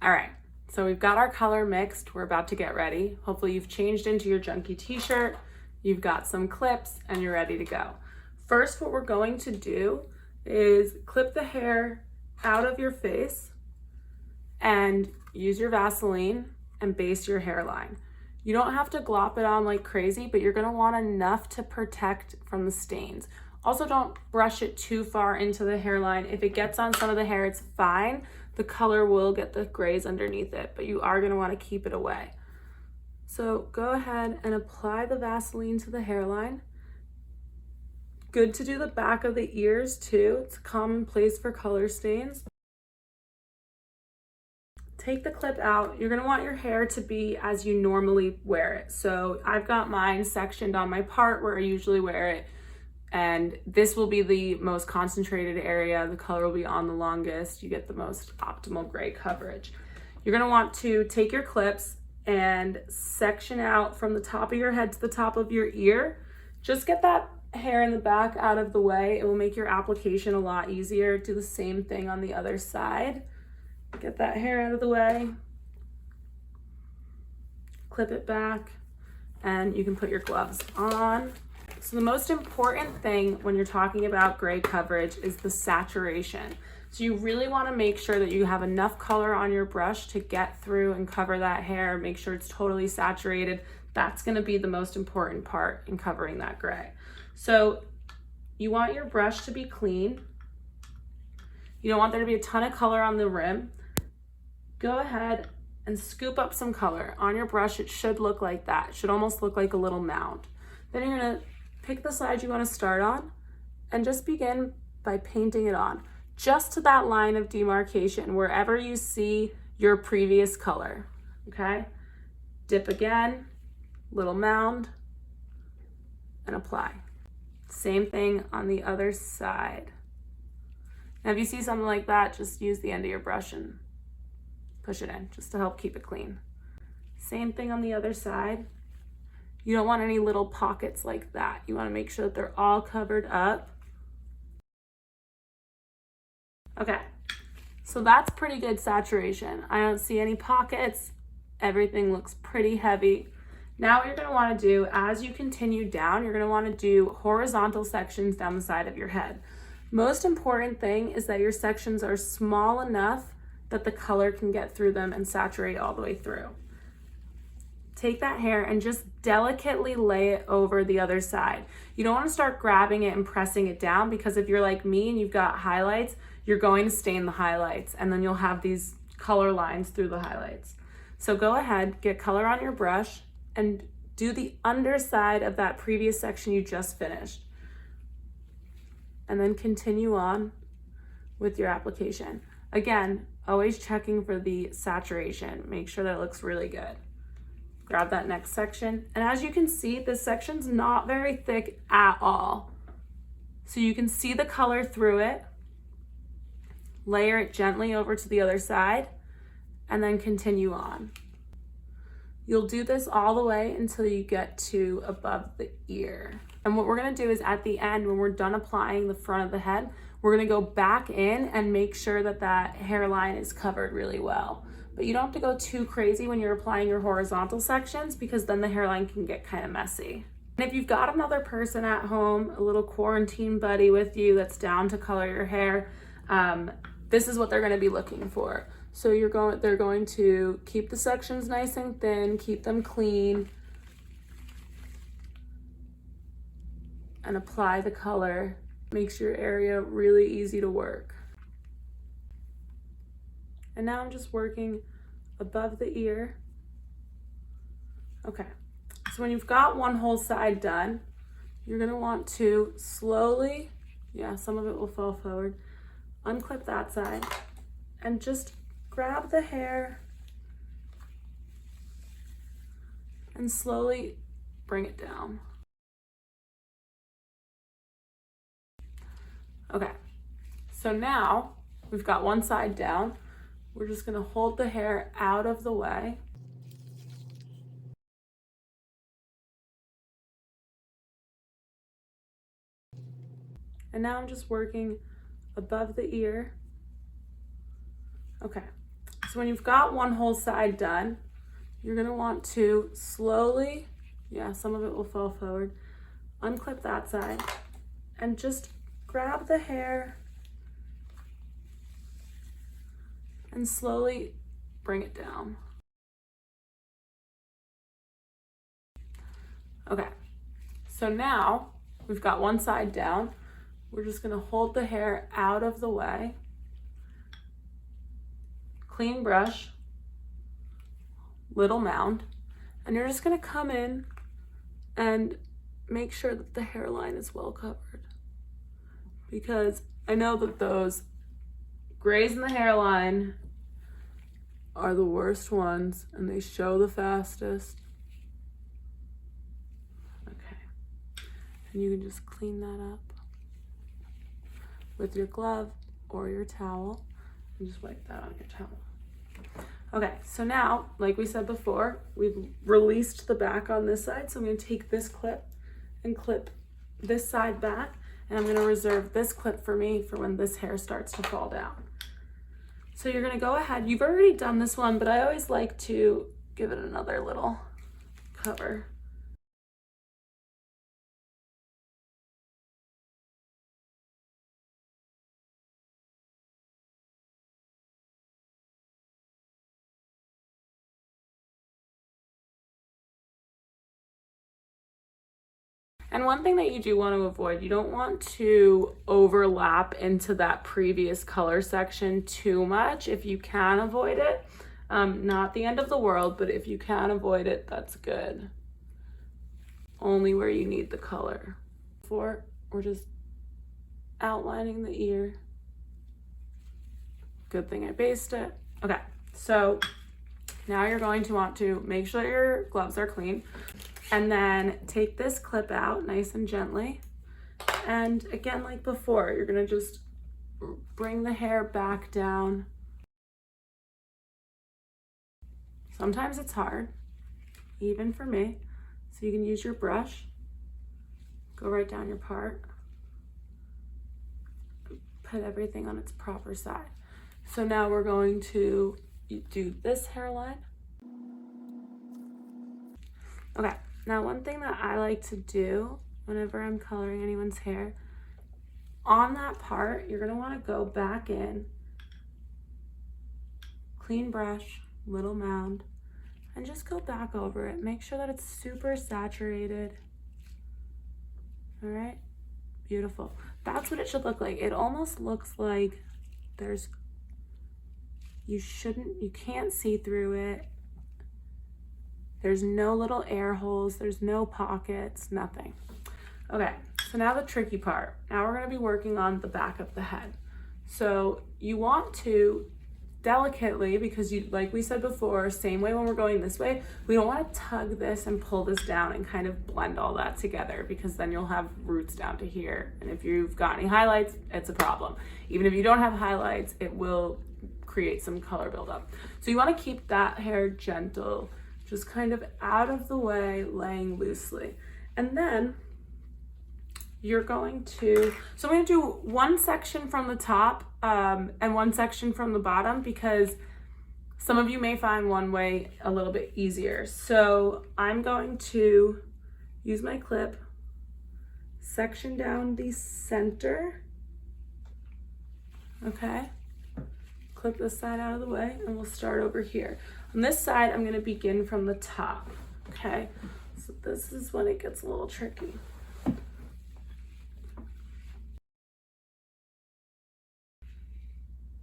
All right, so we've got our color mixed. We're about to get ready. Hopefully you've changed into your junky t-shirt, you've got some clips, and you're ready to go. First, what we're going to do is clip the hair out of your face and use your Vaseline and base your hairline. You don't have to glop it on like crazy, but you're gonna want enough to protect from the stains. Also, don't brush it too far into the hairline. If it gets on some of the hair, it's fine. The color will get the grays underneath it, but you are gonna wanna keep it away. So go ahead and apply the Vaseline to the hairline. Good to do the back of the ears too. It's a common place for color stains. Take the clip out. You're gonna want your hair to be as you normally wear it. So I've got mine sectioned on my part where I usually wear it, and this will be the most concentrated area. The color will be on the longest. You get the most optimal gray coverage. You're gonna want to take your clips and section out from the top of your head to the top of your ear. Just get that hair in the back out of the way. It will make your application a lot easier. Do the same thing on the other side. Get that hair out of the way, clip it back, and you can put your gloves on. So the most important thing when you're talking about gray coverage is the saturation. So you really want to make sure that you have enough color on your brush to get through and cover that hair. Make sure it's totally saturated. That's going to be the most important part in covering that gray. So you want your brush to be clean. You don't want there to be a ton of color on the rim. Go ahead and scoop up some color. On your brush, it should look like that. It should almost look like a little mound. Then you're gonna pick the side you wanna start on and just begin by painting it on, just to that line of demarcation, wherever you see your previous color, okay? Dip again, little mound, and apply. Same thing on the other side. Now, if you see something like that, just use the end of your brush and push it in just to help keep it clean. Same thing on the other side. You don't want any little pockets like that. You want to make sure that they're all covered up. Okay, so that's pretty good saturation. I don't see any pockets. Everything looks pretty heavy. Now what you're going to want to do, as you continue down, you're going to want to do horizontal sections down the side of your head. Most important thing is that your sections are small enough that the color can get through them and saturate all the way through. Take that hair and just delicately lay it over the other side. You don't want to start grabbing it and pressing it down, because if you're like me and you've got highlights, you're going to stain the highlights and then you'll have these color lines through the highlights. So go ahead, get color on your brush and do the underside of that previous section you just finished. And then continue on with your application. Again, always checking for the saturation. Make sure that it looks really good. Grab that next section. And as you can see, this section's not very thick at all. So you can see the color through it. Layer it gently over to the other side and then continue on. You'll do this all the way until you get to above the ear. And what we're gonna do is at the end, when we're done applying the front of the head, we're gonna go back in and make sure that that hairline is covered really well. But you don't have to go too crazy when you're applying your horizontal sections, because then the hairline can get kind of messy. And if you've got another person at home, a little quarantine buddy with you that's down to color your hair, this is what they're gonna be looking for. So they're going to keep the sections nice and thin, keep them clean, and apply the color. Makes your area really easy to work. And now I'm just working above the ear. Okay, so when you've got one whole side done, you're gonna want to slowly, some of it will fall forward, unclip that side and just grab the hair and slowly bring it down. Okay, so now we've got one side down. We're just gonna hold the hair out of the way. And now I'm just working above the ear. Okay, So when you've got one whole side done, you're gonna want to slowly, yeah, some of it will fall forward, unclip that side and just grab the hair and slowly bring it down. Okay, so now we've got one side down. We're just gonna hold the hair out of the way. Clean brush, little mound, and you're just gonna come in and make sure that the hairline is well covered. Because I know that those grays in the hairline are the worst ones and they show the fastest. Okay, and you can just clean that up with your glove or your towel and just wipe that on your towel. Okay, so now, like we said before, we've released the back on this side, so I'm gonna take this clip and clip this side back, and I'm gonna reserve this clip for me for when this hair starts to fall down. So you're gonna go ahead, you've already done this one, but I always like to give it another little cover. And one thing that you do want to avoid, you don't want to overlap into that previous color section too much. If you can avoid it, not the end of the world, but if you can avoid it, that's good. Only where you need the color. We're just outlining the ear. Good thing I based it. Okay, so now you're going to want to make sure your gloves are clean. And then take this clip out nice and gently. And again, like before, you're gonna just bring the hair back down. Sometimes it's hard, even for me. So you can use your brush, go right down your part, put everything on its proper side. So now we're going to do this hairline. Okay. Now, one thing that I like to do whenever I'm coloring anyone's hair, on that part, you're gonna wanna go back in, clean brush, little mound, and just go back over it. Make sure that it's super saturated. All right, beautiful. That's what it should look like. It almost looks like you can't see through it. There's no little air holes, there's no pockets, nothing. Okay, so now the tricky part. Now we're gonna be working on the back of the head. So you want to delicately, because like we said before, same way when we're going this way, we don't wanna tug this and pull this down and kind of blend all that together, because then you'll have roots down to here. And if you've got any highlights, it's a problem. Even if you don't have highlights, it will create some color buildup. So you wanna keep that hair gentle, just kind of out of the way, laying loosely. And then you're going to, so I'm gonna do one section from the top and one section from the bottom, because some of you may find one way a little bit easier. So I'm going to use my clip, section down the center, okay? Clip this side out of the way, and we'll start over here. On this side, I'm gonna begin from the top, okay? So this is when it gets a little tricky.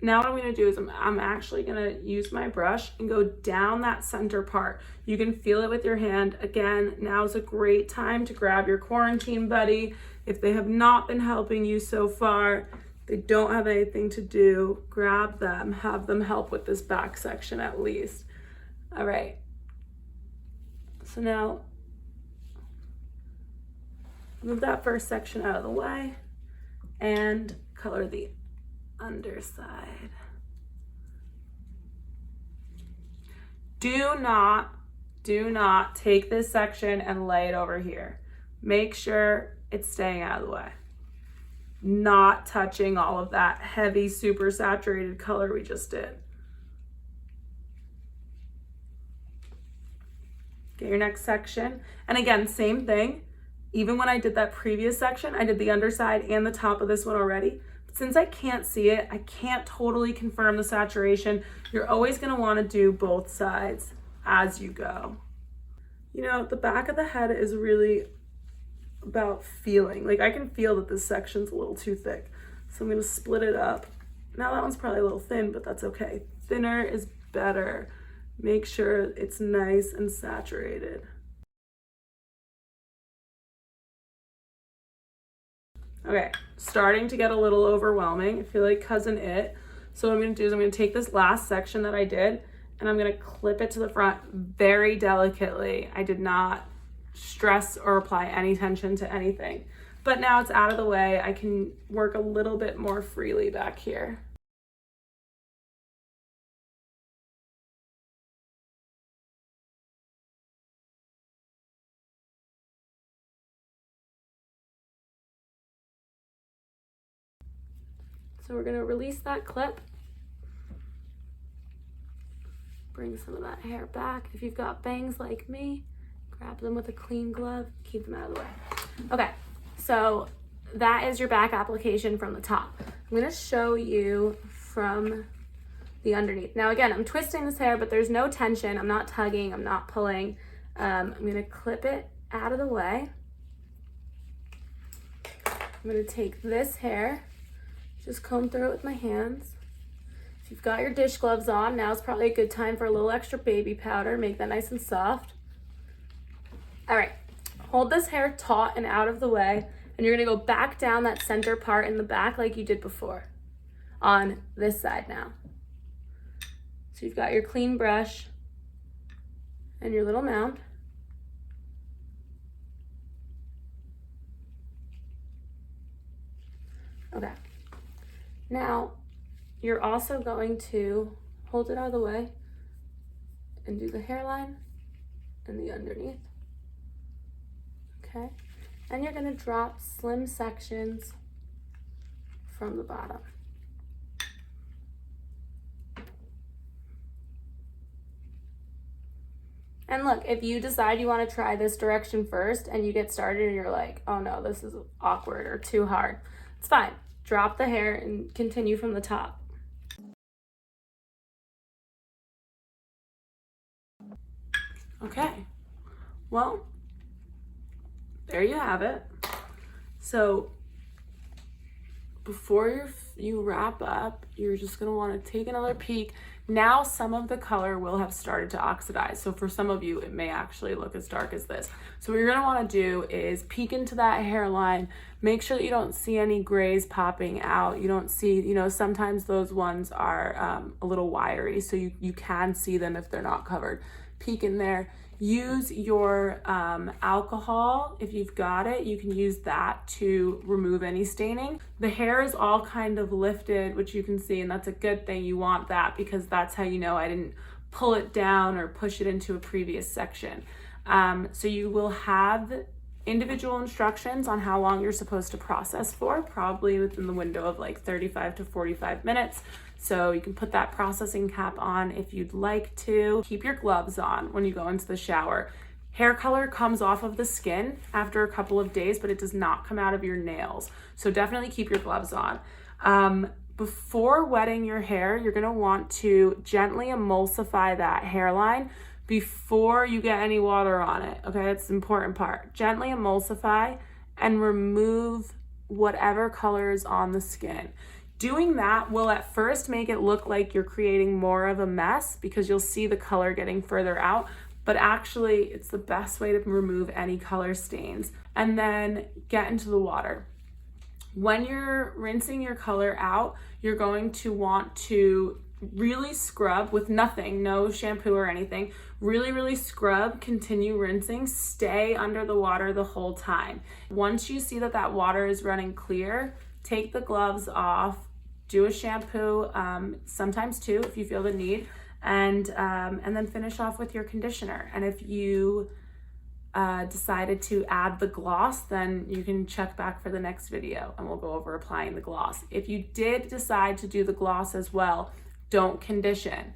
Now what I'm gonna do is I'm actually gonna use my brush and go down that center part. You can feel it with your hand. Again, now's a great time to grab your quarantine buddy. If they have not been helping you so far, they don't have anything to do, grab them, have them help with this back section at least. All right, so now move that first section out of the way and color the underside. Do not take this section and lay it over here. Make sure it's staying out of the way. Not touching all of that heavy, super saturated color we just did. Get your next section. And again, same thing. Even when I did that previous section, I did the underside and the top of this one already. But since I can't see it, I can't totally confirm the saturation. You're always gonna wanna do both sides as you go. You know, the back of the head is really about feeling. Like I can feel that this section's a little too thick. So I'm gonna split it up. Now that one's probably a little thin, but that's okay. Thinner is better. Make sure it's nice and saturated. Okay, starting to get a little overwhelming. I feel like Cousin It. So what I'm gonna do is I'm gonna take this last section that I did and I'm gonna clip it to the front very delicately. I did not stress or apply any tension to anything. But now it's out of the way, I can work a little bit more freely back here. So we're gonna release that clip. Bring some of that hair back. If you've got bangs like me, grab them with a clean glove, keep them out of the way. Okay, so that is your back application from the top. I'm gonna show you from the underneath. Now again, I'm twisting this hair, but there's no tension. I'm not tugging, I'm not pulling. I'm gonna clip it out of the way. I'm gonna take this hair, just comb through it with my hands. If you've got your dish gloves on, now's probably a good time for a little extra baby powder. Make that nice and soft. All right, hold this hair taut and out of the way, and you're gonna go back down that center part in the back like you did before on this side now. So you've got your clean brush and your little mound. Okay. Now, you're also going to hold it out of the way and do the hairline and the underneath. Okay? And you're gonna drop slim sections from the bottom. And look, if you decide you want to try this direction first and you get started and you're like, oh no, this is awkward or too hard, it's fine. Drop the hair and continue from the top. Okay, well, there you have it. So before you wrap up, you're just gonna wanna take another peek. Now some of the color will have started to oxidize. So for some of you, it may actually look as dark as this. So what you're gonna wanna do is peek into that hairline, make sure that you don't see any grays popping out. You don't see, you know, sometimes those ones are a little wiry, so you can see them if they're not covered. Peek in there. Use your alcohol. If you've got it, you can use that to remove any staining. The hair is all kind of lifted, which you can see, and that's a good thing. You want that because that's how you know I didn't pull it down or push it into a previous section. So you will have individual instructions on how long you're supposed to process for, probably within the window of like 35 to 45 minutes. So you can put that processing cap on if you'd like to. Keep your gloves on when you go into the shower. Hair color comes off of the skin after a couple of days, but it does not come out of your nails. So definitely keep your gloves on. Before wetting your hair, you're gonna want to gently emulsify that hairline before you get any water on it, okay? That's the important part. Gently emulsify and remove whatever color is on the skin. Doing that will at first make it look like you're creating more of a mess because you'll see the color getting further out, but actually it's the best way to remove any color stains. And then get into the water. When you're rinsing your color out, you're going to want to really scrub with nothing, no shampoo or anything. Really scrub, continue rinsing, stay under the water the whole time. Once you see that that water is running clear, take the gloves off, do a shampoo, sometimes two if you feel the need, and then finish off with your conditioner. And if you decided to add the gloss, then you can check back for the next video and we'll go over applying the gloss. If you did decide to do the gloss as well, don't condition.